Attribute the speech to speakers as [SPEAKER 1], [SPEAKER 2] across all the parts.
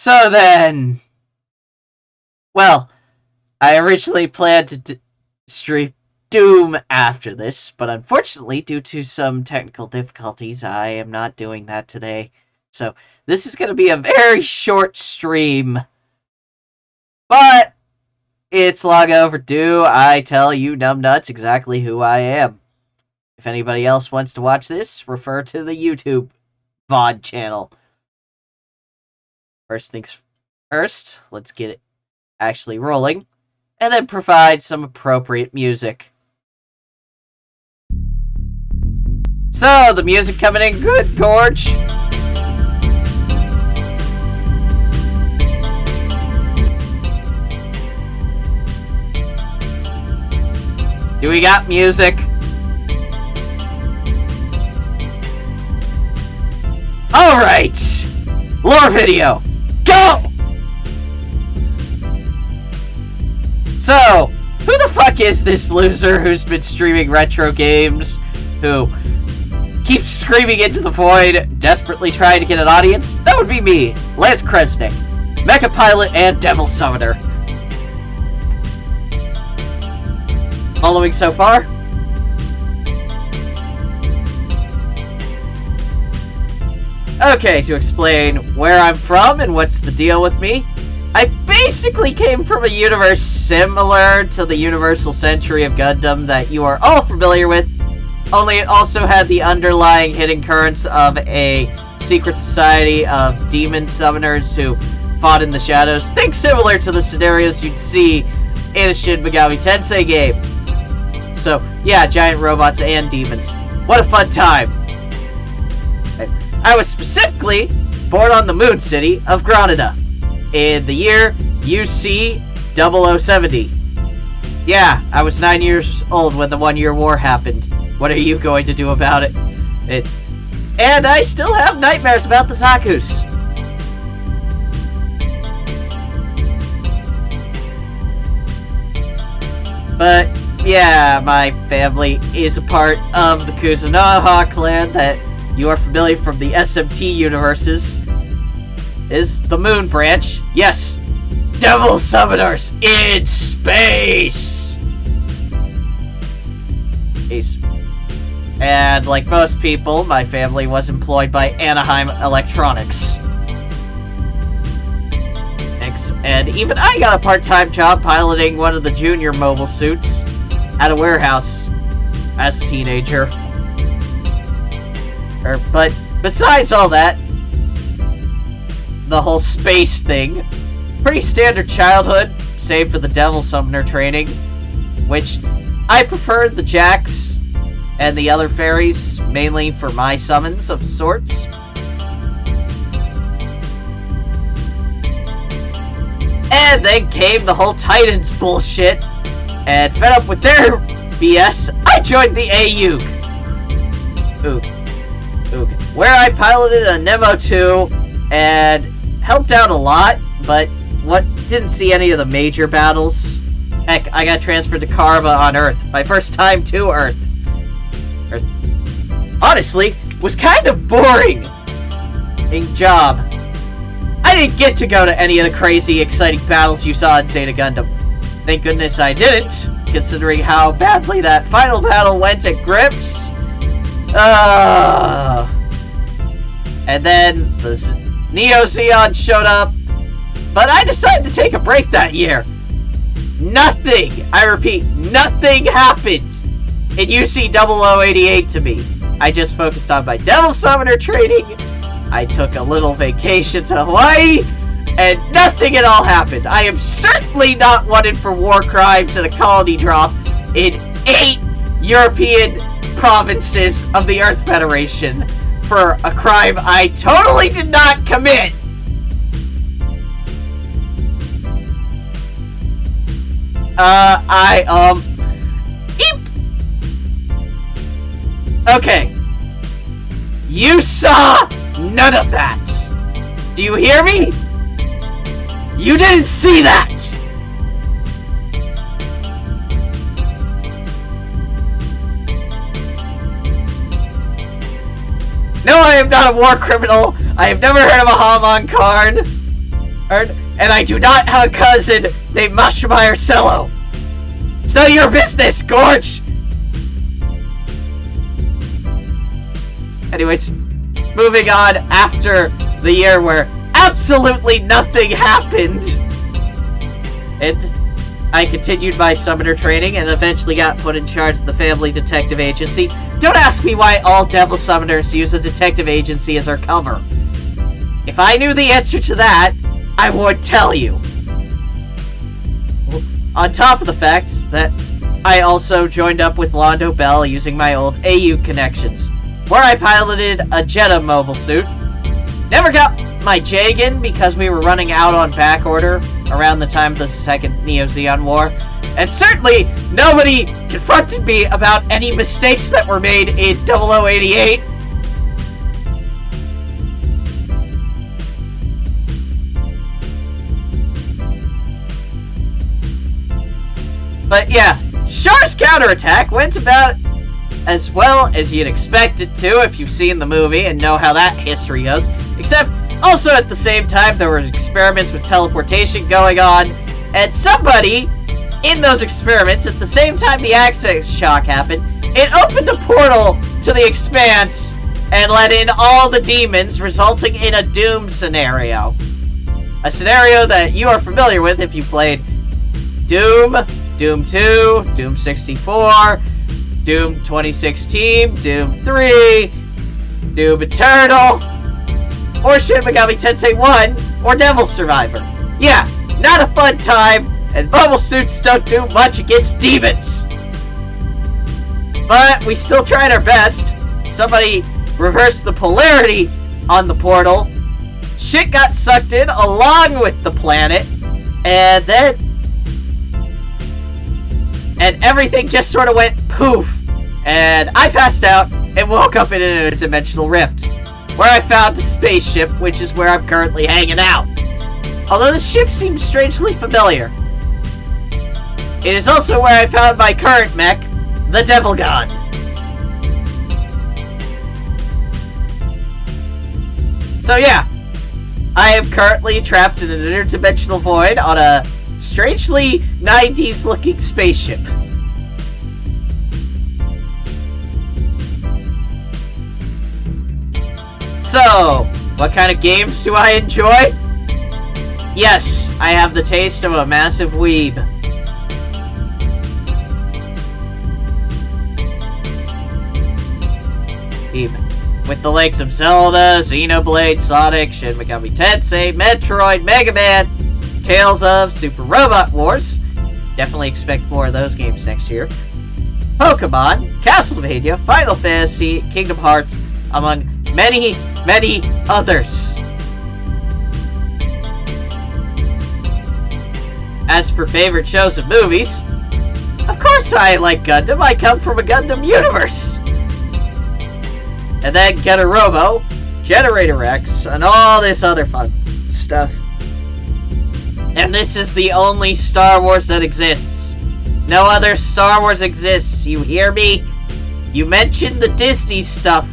[SPEAKER 1] So then, well, I originally planned to stream Doom after this, but unfortunately, due to some technical difficulties, I am not doing that today. So this is going to be a very short stream, but it's long overdue. I tell you numbnuts exactly who I am. If anybody else wants to watch this, refer to the YouTube VOD channel. First things first, let's get it actually rolling, and then provide some appropriate music. So, the music coming in good, Gorge. Do we got music? Alright! Lore video! Go! So, who the fuck is this loser who's been streaming retro games, who keeps screaming into the void, desperately trying to get an audience? That would be me, Lance Kresnick, Mecha Pilot and Devil Summoner. Following so far? Okay, to explain where I'm from and what's the deal with me, I basically came from a universe similar to the Universal Century of Gundam that you are all familiar with, only it also had the underlying hidden currents of a secret society of demon summoners who fought in the shadows. Think similar to the scenarios you'd see in a Shin Megami Tensei game. So, yeah, giant robots and demons. What a fun time! I was specifically born on the moon city of Granada in the year UC 0070. Yeah, I was 9 years old when the 1 Year War happened. What are you going to do about it? And I still have nightmares about the Zakus. But, yeah, my family is a part of the Kuzunoha clan that you are familiar from the SMT universes. Is the Moon Branch. Yes, Devil Summoners in space! And like most people, my family was employed by Anaheim Electronics. And even I got a part-time job piloting one of the junior mobile suits at a warehouse as a teenager. But besides all that, the whole space thing, pretty standard childhood, save for the Devil Summoner training, which I preferred the Jacks and the other fairies, mainly for my summons of sorts. And then came the whole Titans bullshit, and fed up with their BS, I joined the AUG. Where I piloted a Nemo 2 and helped out a lot, but didn't see any of the major battles. Heck, I got transferred to Karma on Earth. My first time to Earth. Honestly, was kind of boring job. I didn't get to go to any of the crazy, exciting battles you saw in Zeta Gundam. Thank goodness I didn't, considering how badly that final battle went at Grips. And then the Neo Zeon showed up, but I decided to take a break that year. Nothing, I repeat, nothing happened in UC 0088 to me. I just focused on my Devil Summoner training, I took a little vacation to Hawaii, and nothing at all happened. I am certainly not wanted for war crimes and a colony drop in 8 European provinces of the Earth Federation for a crime I totally did not commit. Okay. You saw none of that. Do you hear me? You didn't see that. No, I am not a war criminal. I have never heard of a Hamon Karn. And I do not have a cousin named Mashamai Cello. It's none of your business, Gorge! Anyways, moving on after the year where absolutely nothing happened. And I continued my summoner training and eventually got put in charge of the family detective agency. Don't ask me why all devil summoners use a detective agency as our cover. If I knew the answer to that, I would tell you. On top of the fact that I also joined up with Londo Bell using my old AU connections, where I piloted a Jetta mobile suit. Never got my Jagan because we were running out on back order around the time of the second Neo-Zeon War, and certainly nobody confronted me about any mistakes that were made in 0088. But yeah, Char's counterattack went about as well as you'd expect it to if you've seen the movie and know how that history goes. Except, also at the same time, there were experiments with teleportation going on, and somebody in those experiments, at the same time the access shock happened, it opened a portal to the Expanse and let in all the demons, resulting in a Doom scenario. A scenario that you are familiar with if you played Doom, Doom 2, Doom 64, Doom 2016, Doom 3, Doom Eternal, or Shin Megami Tensei 1, or Devil Survivor. Yeah, not a fun time, and mobile suits don't do much against demons. But we still tried our best. Somebody reversed the polarity on the portal. Shit got sucked in along with the planet, and then everything just sort of went poof, and I passed out and woke up in an interdimensional rift, where I found a spaceship, which is where I'm currently hanging out. Although the ship seems strangely familiar. It is also where I found my current mech, the Devil God. So yeah, I am currently trapped in an interdimensional void on a strangely 90s looking spaceship. So, what kind of games do I enjoy? Yes, I have the taste of a massive weeb. With the likes of Zelda, Xenoblade, Sonic, Shin Megami Tensei, Metroid, Mega Man, Tales of, Super Robot Wars. Definitely expect more of those games next year. Pokemon, Castlevania, Final Fantasy, Kingdom Hearts, among many, many others. As for favorite shows and movies, of course I like Gundam. I come from a Gundam universe. And then Getter Robo, Generator X, and all this other fun stuff. And this is the only Star Wars that exists. No other Star Wars exists, you hear me? You mention the Disney stuff,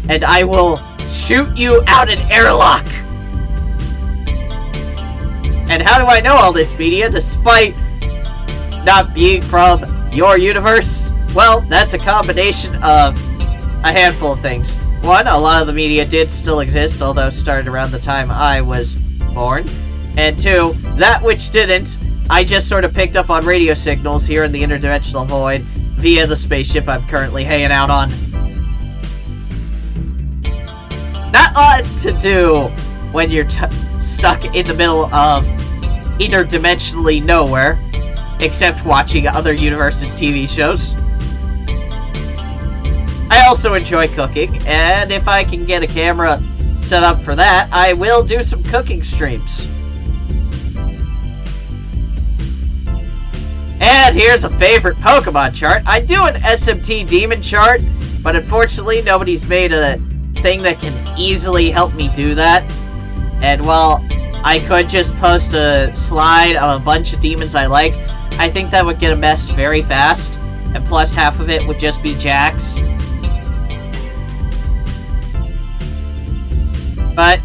[SPEAKER 1] and I will shoot you out an airlock. And how do I know all this media, despite not being from your universe? Well, that's a combination of a handful of things. One, a lot of the media did still exist, although started around the time I was born. And two, that which didn't, I just sort of picked up on radio signals here in the interdimensional void via the spaceship I'm currently hanging out on. Not a lot to do when you're stuck in the middle of interdimensionally nowhere, except watching other universes' TV shows. I also enjoy cooking, and if I can get a camera set up for that, I will do some cooking streams. And here's a favorite Pokemon chart. I do an SMT Demon chart, but unfortunately nobody's made a thing that can easily help me do that. And while I could just post a slide of a bunch of demons I like, I think that would get a mess very fast, and plus half of it would just be Jax. But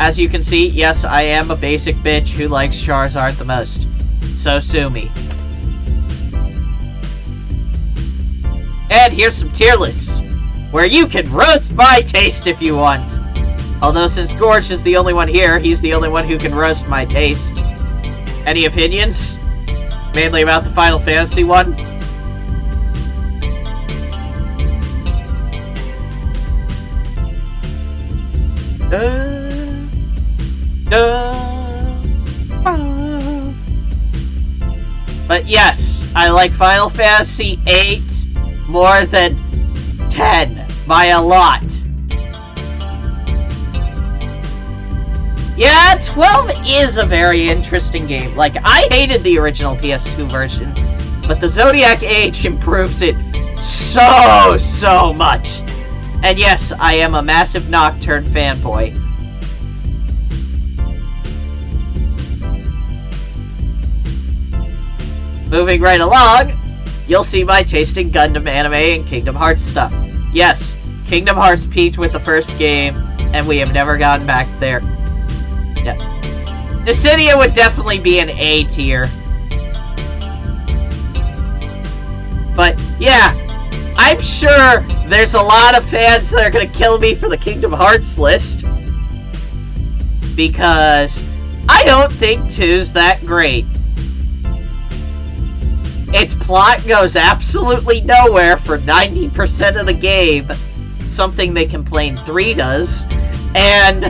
[SPEAKER 1] As you can see, yes, I am a basic bitch who likes Charizard the most. So sue me. And here's some tier lists, where you can roast my taste if you want. Although since Gorge is the only one here, he's the only one who can roast my taste. Any opinions? Mainly about the Final Fantasy one? But yes, I like Final Fantasy 8 more than 10 by a lot. Yeah, 12 is a very interesting game. Like, I hated the original PS2 version, but the Zodiac Age improves it so much. And yes, I am a massive Nocturne fanboy. Moving right along, you'll see my taste in Gundam anime and Kingdom Hearts stuff. Yes, Kingdom Hearts peaked with the first game, and we have never gotten back there. Yeah. Dissidia would definitely be an A tier. But, yeah, I'm sure there's a lot of fans that are gonna kill me for the Kingdom Hearts list. Because I don't think 2's that great. Its plot goes absolutely nowhere for 90% of the game, something they complain 3 does, and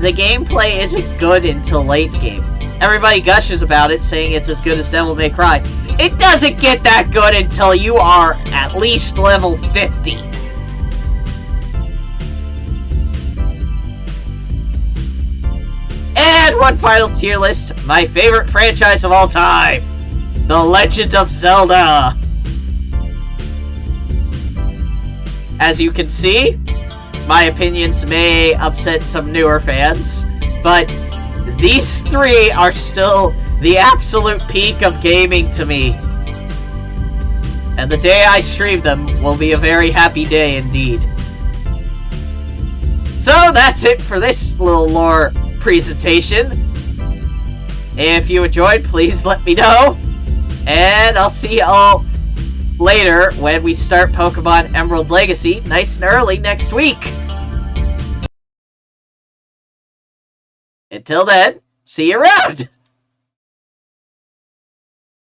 [SPEAKER 1] the gameplay isn't good until late game. Everybody gushes about it, saying it's as good as Devil May Cry. It doesn't get that good until you are at least level 50. And one final tier list, my favorite franchise of all time. The Legend of Zelda! As you can see, my opinions may upset some newer fans, but these 3 are still the absolute peak of gaming to me. And the day I stream them will be a very happy day indeed. So that's it for this little lore presentation. If you enjoyed, please let me know. And I'll see y'all later when we start Pokemon Emerald Legacy nice and early next week. Until then, see you around!